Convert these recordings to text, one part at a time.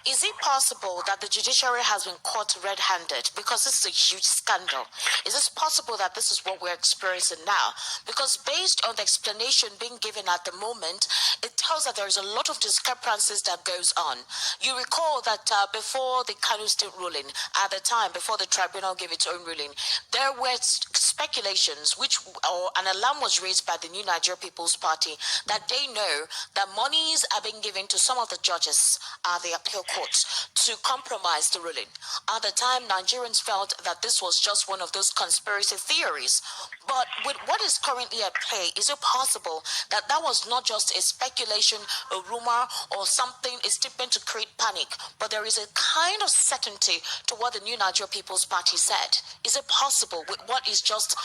Is it possible that the judiciary has been caught red-handed? Because this is a huge scandal. Is it possible that this is what we're experiencing now? Because based on the explanation being given at the moment, it tells that there is a lot of discrepancies that goes on. You recall that before the Kano State ruling, at the time, before the tribunal gave its own ruling, there were speculations or an alarm was raised by the New Nigeria People's Party that they know that monies are being given to some of the judges at the appeal courts to compromise the ruling. At the time, Nigerians felt that this was just one of those conspiracy theories. But with what is currently at play, is it possible that that was not just a speculation, a rumor, or something, a statement to create panic, but there is a kind of certainty to what the New Nigeria People's Party said? Is it possible with what is just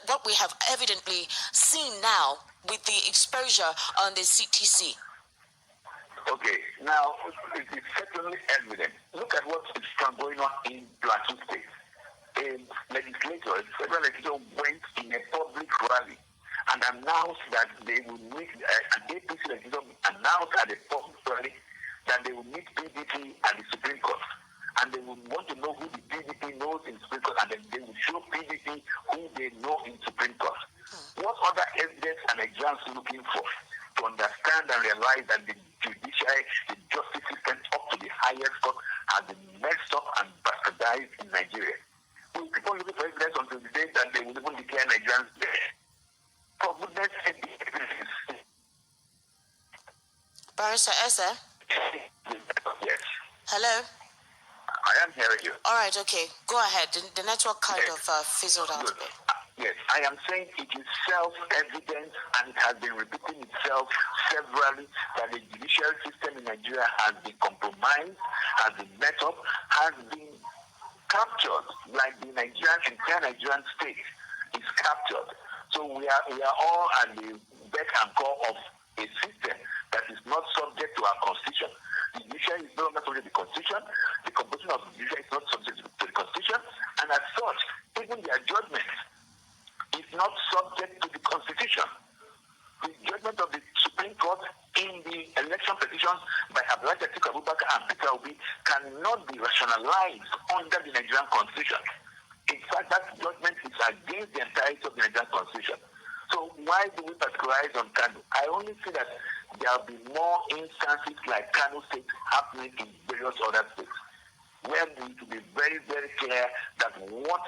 what we have evidently seen now with the exposure on the CTC? Okay, now it is certainly evident. Look at what is going on in Plateau State. A federal legislator went in a public rally and announced that they will meet, an APC legislator announced at a public rally that they will meet PDP at the Supreme Court. And they would want to know who the PDP knows in Supreme Court, and then they will show PDP who they know in Supreme Court. What other evidence are Nigerians looking for to understand and realize that the judiciary, the justice system up to the highest court has been messed up and bastardized in Nigeria? We keep on looking for evidence until the day that they will even declare Nigerians dead. For goodness sake, the evidence. Barrister Eze? Yes. Hello? I am hearing you. All right, okay. Go ahead. The network kind of fizzled out a bit. Yes, I am saying it is self-evident, and it has been repeating itself severally, that the judicial system in Nigeria has been compromised, has been met up, has been captured, like the entire Nigerian state is captured. So we are all at the beck and call of a system that is not subject to our constitution. The judiciary is no longer subject to the constitution. The composition of the judiciary is not subject to the constitution, and as such, even their judgment is not subject to the constitution. The judgment of the Supreme Court in the election petitions by Abdullah Atiku Abubakar and Peter Obi cannot be rationalized under the Nigerian constitution. In fact, that judgment is against the entirety of the Nigerian constitution. So why do we particularize on Kano? I only see that there will be more instances like Kano State happening in various other states, where we need to be very, very clear that what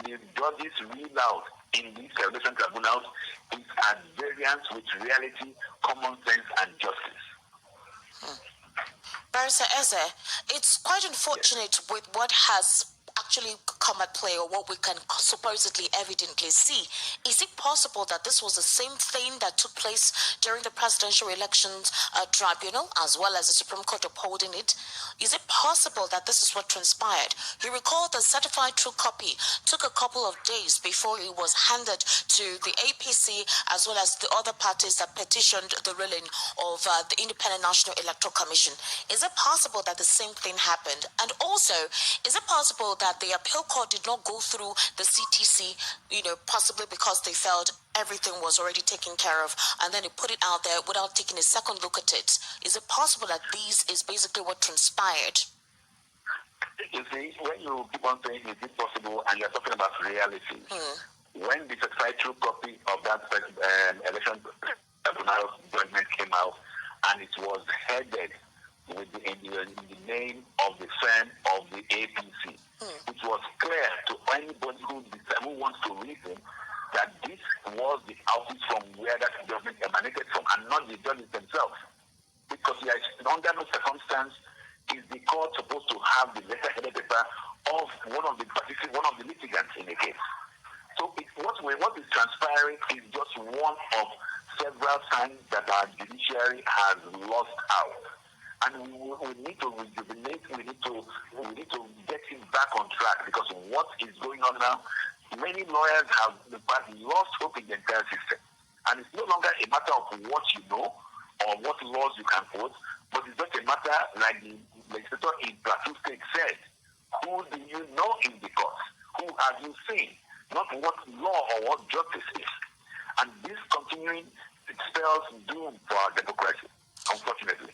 the judges read out in these election tribunals is at variance with reality, common sense, and justice. Barrister Eze, it's quite unfortunate with what has actually come at play, or what we can supposedly evidently see. Is it possible that this was the same thing that took place during the presidential elections tribunal, as well as the Supreme Court upholding it? Is it possible that this is what transpired? You recall the certified true copy took a couple of days before it was handed to the APC as well as the other parties that petitioned the ruling of the Independent National Electoral Commission. Is it possible that the same thing happened? And also, is it possible that the appeal court did not go through the CTC, possibly because they felt everything was already taken care of, and then they put it out there without taking a second look at it? Is it possible that this is basically what transpired? You see, when you keep on saying, is it possible, and you're talking about reality, when the certified true copy of that election tribunal judgment came out, and it was headed with in the name of the firm of the APC, it was clear to anybody who wants to reason that this was the office from where that judgment emanated from, and not the judges themselves. Because under no circumstance is the court supposed to have the letter-headed paper of one of the litigants in the case. So what is transpiring is just one of several signs that our judiciary has lost out. And we need to rejuvenate, we need to get him back on track, because what is going on now, many lawyers have lost hope in the entire system. And it's no longer a matter of what you know or what laws you can quote, but it's just a matter, like the legislator in Plateau State said, who do you know in the court? Who have you seen? Not what law or what justice is. And this continuing, it spells doom for our democracy, unfortunately.